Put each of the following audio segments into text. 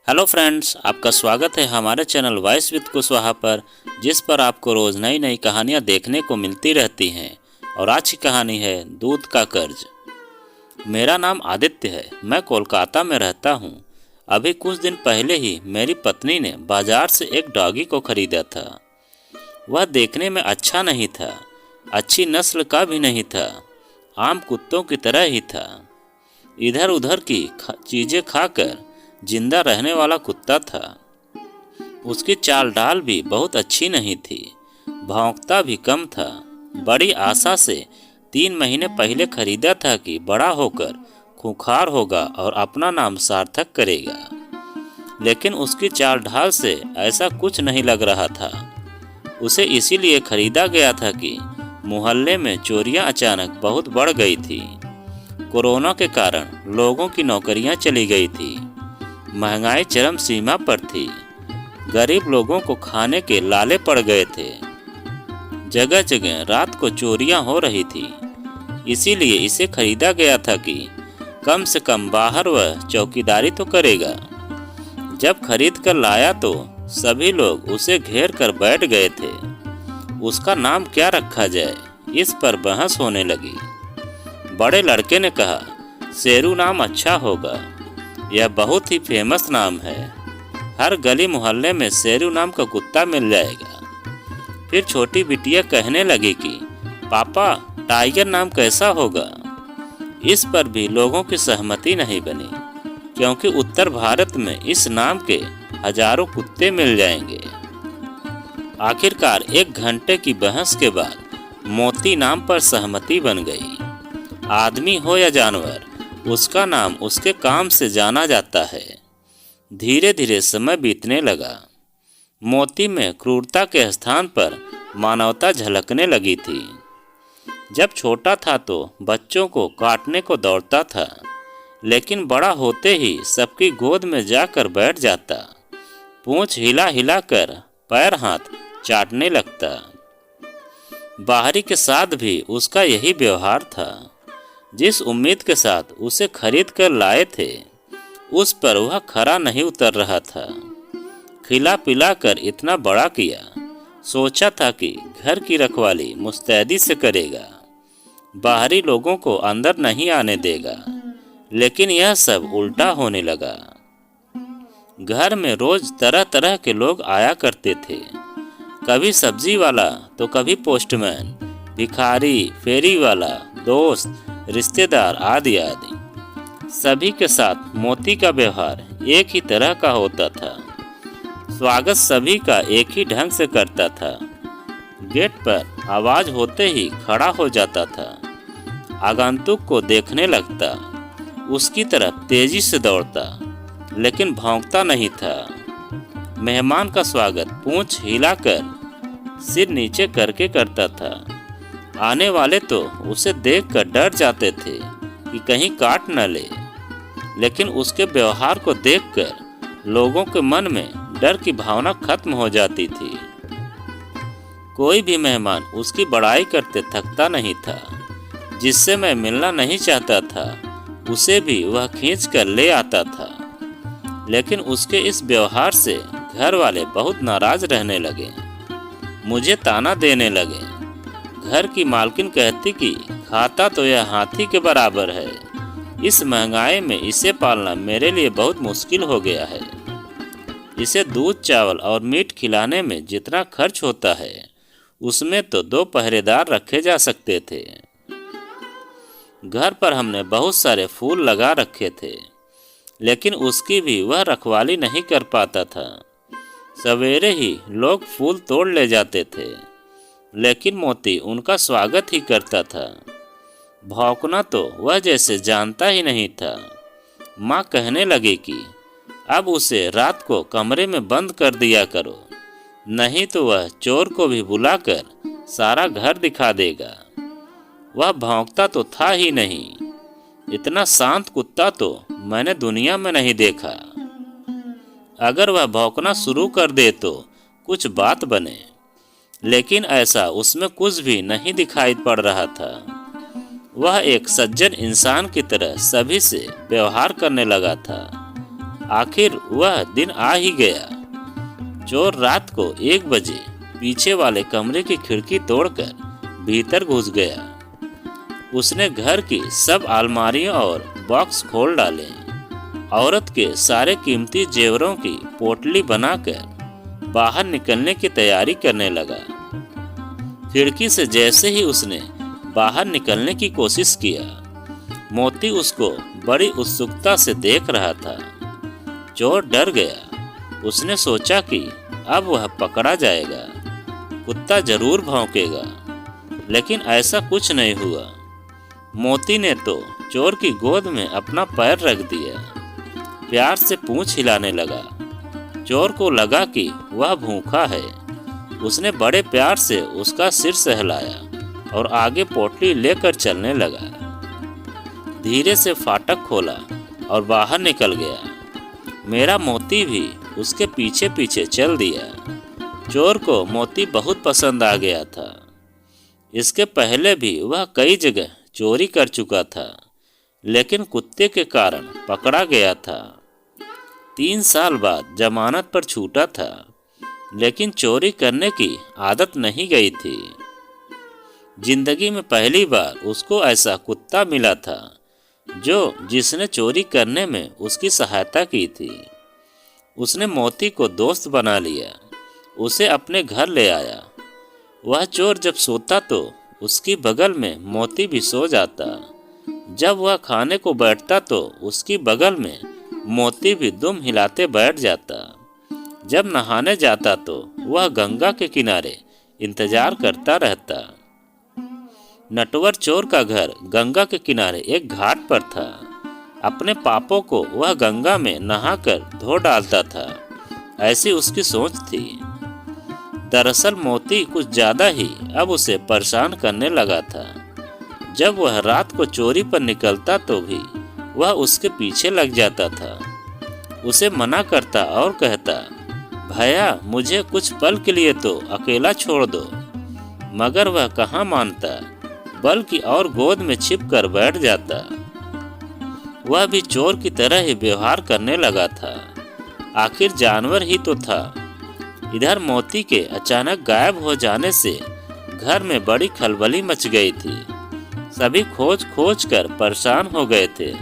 Hello friends, आपका स्वागत है हमारे चैनल वॉइस विद कुशवाहा पर, जिस पर आपको रोज़ नई नई कहानियाँ देखने को मिलती रहती हैं। और आज की कहानी है दूध का कर्ज। मेरा नाम आदित्य है, मैं कोलकाता में रहता हूँ। अभी कुछ दिन पहले ही मेरी पत्नी ने बाजार से एक डॉगी को खरीदा था। वह देखने में अच्छा नहीं था, अच्छी नस्ल का भी नहीं था, आम कुत्तों की तरह ही था। इधर उधर की चीज़ें खाकर जिंदा रहने वाला कुत्ता था। उसकी चाल ढाल भी बहुत अच्छी नहीं थी, भौंकता भी कम था। बड़ी आशा से 3 महीने पहले खरीदा था कि बड़ा होकर खूंखार होगा और अपना नाम सार्थक करेगा, लेकिन उसकी चाल ढाल से ऐसा कुछ नहीं लग रहा था। उसे इसीलिए खरीदा गया था कि मोहल्ले में चोरियां अचानक बहुत बढ़ गई थी। कोरोना के कारण लोगों की नौकरियां चली गई थी, महंगाई चरम सीमा पर थी, गरीब लोगों को खाने के लाले पड़ गए थे। जगह जगह रात को चोरियां हो रही थी। इसीलिए इसे खरीदा गया था कि कम से कम बाहर वह चौकीदारी तो करेगा। जब खरीद कर लाया तो सभी लोग उसे घेर कर बैठ गए थे। उसका नाम क्या रखा जाए, इस पर बहस होने लगी। बड़े लड़के ने कहा, शेरू नाम अच्छा होगा, यह बहुत ही फेमस नाम है। हर गली मोहल्ले में शेरू नाम का कुत्ता मिल जाएगा। फिर छोटी बिटिया कहने लगी कि पापा, टाइगर नाम कैसा होगा। इस पर भी लोगों की सहमति नहीं बनी, क्योंकि उत्तर भारत में इस नाम के हजारों कुत्ते मिल जाएंगे। आखिरकार 1 घंटे की बहस के बाद मोती नाम पर सहमति बन गई। आदमी हो या जानवर, उसका नाम उसके काम से जाना जाता है। धीरे धीरे समय बीतने लगा। मोती में क्रूरता के स्थान पर मानवता झलकने लगी थी। जब छोटा था तो बच्चों को काटने को दौड़ता था, लेकिन बड़ा होते ही सबकी गोद में जाकर बैठ जाता। पूंछ हिला हिला कर पैर हाथ चाटने लगता। बाहरी के साथ भी उसका यही व्यवहार था। जिस उम्मीद के साथ उसे खरीद कर लाए थे, उस पर वह खरा नहीं उतर रहा था। खिला पिला कर इतना बड़ा किया, सोचा था कि घर की रखवाली मुस्तैदी से करेगा, बाहरी लोगों को अंदर नहीं आने देगा, लेकिन यह सब उल्टा होने लगा। घर में रोज तरह तरह के लोग आया करते थे, कभी सब्जी वाला तो कभी पोस्टमैन, भिखारी, फेरी वाला, दोस्त, रिश्तेदार आदि आदि। सभी के साथ मोती का व्यवहार एक ही तरह का होता था। स्वागत सभी का एक ही ढंग से करता था। गेट पर आवाज होते ही खड़ा हो जाता था, आगंतुक को देखने लगता, उसकी तरफ तेजी से दौड़ता, लेकिन भौंकता नहीं था। मेहमान का स्वागत पूंछ हिलाकर, सिर नीचे करके करता था। आने वाले तो उसे देखकर डर जाते थे कि कहीं काट न ले, लेकिन उसके व्यवहार को देखकर लोगों के मन में डर की भावना खत्म हो जाती थी। कोई भी मेहमान उसकी बड़ाई करते थकता नहीं था। जिससे मैं मिलना नहीं चाहता था, उसे भी वह खींच कर ले आता था। लेकिन उसके इस व्यवहार से घर वाले बहुत नाराज रहने लगे, मुझे ताना देने लगे। घर की मालकिन कहती कि खाता तो यह हाथी के बराबर है, इस महंगाई में इसे पालना मेरे लिए बहुत मुश्किल हो गया है। इसे दूध, चावल और मीट खिलाने में जितना खर्च होता है, उसमें तो 2 पहरेदार रखे जा सकते थे। घर पर हमने बहुत सारे फूल लगा रखे थे, लेकिन उसकी भी वह रखवाली नहीं कर पाता था। सवेरे ही लोग फूल तोड़ ले जाते थे, लेकिन मोती उनका स्वागत ही करता था। भौंकना तो वह जैसे जानता ही नहीं था। माँ कहने लगी कि अब उसे रात को कमरे में बंद कर दिया करो, नहीं तो वह चोर को भी बुलाकर सारा घर दिखा देगा। वह भौंकता तो था ही नहीं, इतना शांत कुत्ता तो मैंने दुनिया में नहीं देखा। अगर वह भौंकना शुरू कर दे तो कुछ बात बने, लेकिन ऐसा उसमें कुछ भी नहीं दिखाई पड़ रहा था। वह एक सज्जन इंसान की तरह सभी से व्यवहार करने लगा था। आखिर वह दिन आ ही गया। चोर रात को 1 बजे पीछे वाले कमरे की खिड़की तोड़कर भीतर घुस गया। उसने घर की सब अलमारियों और बॉक्स खोल डाले। औरत के सारे कीमती जेवरों की पोटली बनाकर बाहर निकलने की तैयारी करने लगा। खिड़की से जैसे ही उसने बाहर निकलने की कोशिश किया, मोती उसको बड़ी उत्सुकता से देख रहा था। चोर डर गया। उसने सोचा कि अब वह पकड़ा जाएगा, कुत्ता जरूर भौंकेगा, लेकिन ऐसा कुछ नहीं हुआ। मोती ने तो चोर की गोद में अपना पैर रख दिया, प्यार से पूंछ हिलाने लगा। चोर को लगा कि वह भूखा है। उसने बड़े प्यार से उसका सिर सहलाया और आगे पोटली लेकर चलने लगा। धीरे से फाटक खोला और बाहर निकल गया। मेरा मोती भी उसके पीछे पीछे चल दिया। चोर को मोती बहुत पसंद आ गया था। इसके पहले भी वह कई जगह चोरी कर चुका था, लेकिन कुत्ते के कारण पकड़ा गया था। 3 साल बाद जमानत पर छूटा था, लेकिन चोरी करने की आदत नहीं गई थी। जिंदगी में पहली बार उसको ऐसा कुत्ता मिला था जिसने चोरी करने में उसकी सहायता की थी। उसने मोती को दोस्त बना लिया, उसे अपने घर ले आया। वह चोर जब सोता तो उसकी बगल में मोती भी सो जाता। जब वह खाने को बैठता तो उसकी बगल में मोती भी दुम हिलाते बैठ जाता। जब नहाने जाता तो वह गंगा के किनारे इंतजार करता रहता। नटवर चोर का घर गंगा के किनारे एक घाट पर था। अपने पापों को वह गंगा में नहाकर धो डालता था, ऐसी उसकी सोच थी। दरअसल मोती कुछ ज्यादा ही अब उसे परेशान करने लगा था। जब वह रात को चोरी पर निकलता तो भी वह उसके पीछे लग जाता था। उसे मना करता और कहता, भैया मुझे कुछ पल के लिए तो अकेला छोड़ दो, मगर वह कहाँ मानता, बल्कि और गोद में छिप कर बैठ जाता। वह भी चोर की तरह ही व्यवहार करने लगा था। आखिर जानवर ही तो था। इधर मोती के अचानक गायब हो जाने से घर में बड़ी खलबली मच गई थी। सभी खोज खोज कर परेशान हो गए थे,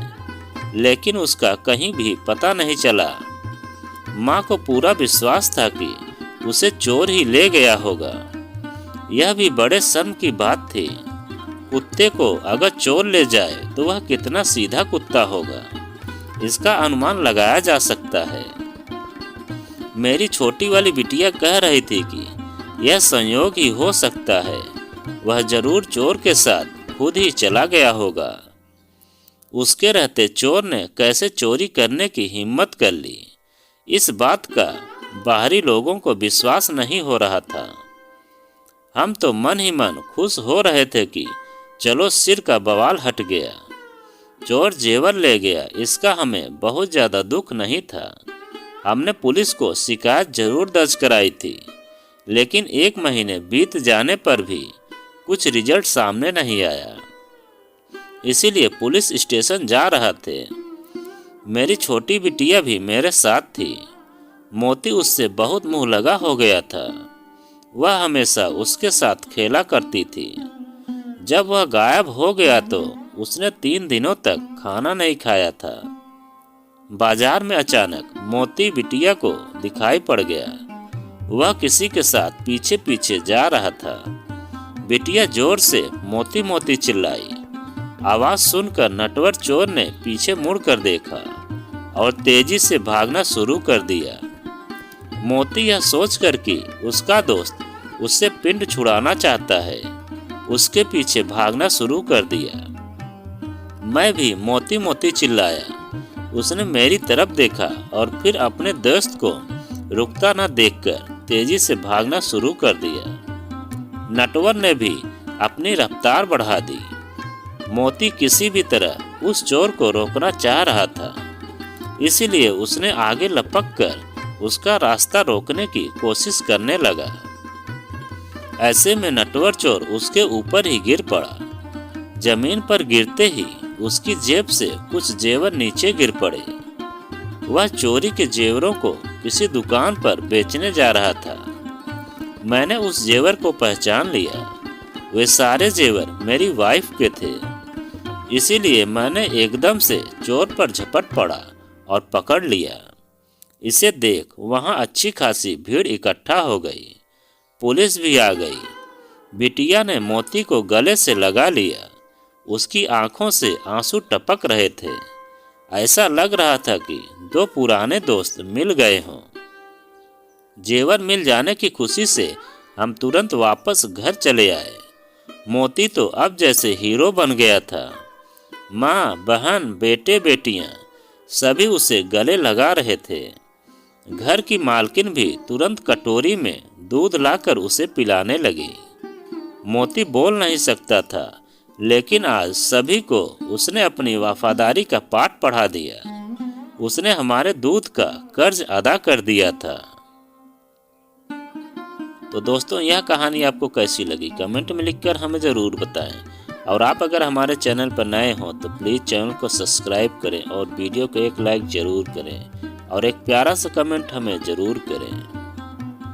लेकिन उसका कहीं भी पता नहीं चला। माँ को पूरा विश्वास था कि उसे चोर ही ले गया होगा। यह भी बड़े शर्म की बात थी। कुत्ते को अगर चोर ले जाए तो वह कितना सीधा कुत्ता होगा, इसका अनुमान लगाया जा सकता है। मेरी छोटी वाली बिटिया कह रही थी कि यह संयोग ही हो सकता है, वह जरूर चोर के साथ खुद ही चला गया होगा। उसके रहते चोर ने कैसे चोरी करने की हिम्मत कर ली, इस बात का बाहरी लोगों को विश्वास नहीं हो रहा था। हम तो मन ही मन खुश हो रहे थे कि चलो सिर का बवाल हट गया, चोर जेवर ले गया, इसका हमें बहुत ज़्यादा दुख नहीं था। हमने पुलिस को शिकायत जरूर दर्ज कराई थी, लेकिन 1 महीने बीत जाने पर भी कुछ रिजल्ट सामने नहीं आया। इसीलिए पुलिस स्टेशन जा रहा थे। मेरी छोटी बिटिया भी मेरे साथ थी। मोती उससे बहुत मुंह लगा हो गया था। वह हमेशा उसके साथ खेला करती थी। जब वह गायब हो गया तो उसने 3 दिनों तक खाना नहीं खाया था। बाजार में अचानक मोती बिटिया को दिखाई पड़ गया। वह किसी के साथ पीछे पीछे जा रहा था। बिटिया जोर से मोती मोती चिल्लाई। आवाज सुनकर नटवर चोर ने पीछे मुड़कर देखा और तेजी से भागना शुरू कर दिया। मोती यह सोचकर कि उसका दोस्त उससे पिंड छुड़ाना चाहता है, उसके पीछे भागना शुरू कर दिया। मैं भी मोती मोती चिल्लाया। उसने मेरी तरफ देखा और फिर अपने दोस्त को रुकता न देखकर तेजी से भागना शुरू कर दिया। नटवर ने भी अपनी रफ्तार बढ़ा दी। मोती किसी भी तरह उस चोर को रोकना चाह रहा था, इसीलिए उसने आगे लपक कर उसका रास्ता रोकने की कोशिश करने लगा। ऐसे में नटवर चोर उसके ऊपर ही गिर पड़ा। जमीन पर गिरते ही उसकी जेब से कुछ जेवर नीचे गिर पड़े। वह चोरी के जेवरों को किसी दुकान पर बेचने जा रहा था। मैंने उस जेवर को पहचान लिया। वे सारे जेवर मेरी वाइफ के थे। इसीलिए मैंने एकदम से चोर पर झपट पड़ा और पकड़ लिया। इसे देख वहां अच्छी खासी भीड़ इकट्ठा हो गई। पुलिस भी आ गई। बिटिया ने मोती को गले से लगा लिया। उसकी आंखों से आंसू टपक रहे थे। ऐसा लग रहा था कि दो पुराने दोस्त मिल गए हों। जेवर मिल जाने की खुशी से हम तुरंत वापस घर चले आए। मोती तो अब जैसे हीरो बन गया था। माँ, बहन, बेटे बेटियां सभी उसे गले लगा रहे थे। घर की मालकिन भी तुरंत कटोरी में दूध लाकर उसे पिलाने लगी। मोती बोल नहीं सकता था, लेकिन आज सभी को उसने अपनी वफादारी का पाठ पढ़ा दिया। उसने हमारे दूध का कर्ज अदा कर दिया था। तो दोस्तों, यह कहानी आपको कैसी लगी कमेंट में लिखकर हमें ज़रूर बताएं। और आप अगर हमारे चैनल पर नए हों तो प्लीज़ चैनल को सब्सक्राइब करें और वीडियो को एक लाइक ज़रूर करें और एक प्यारा सा कमेंट हमें ज़रूर करें।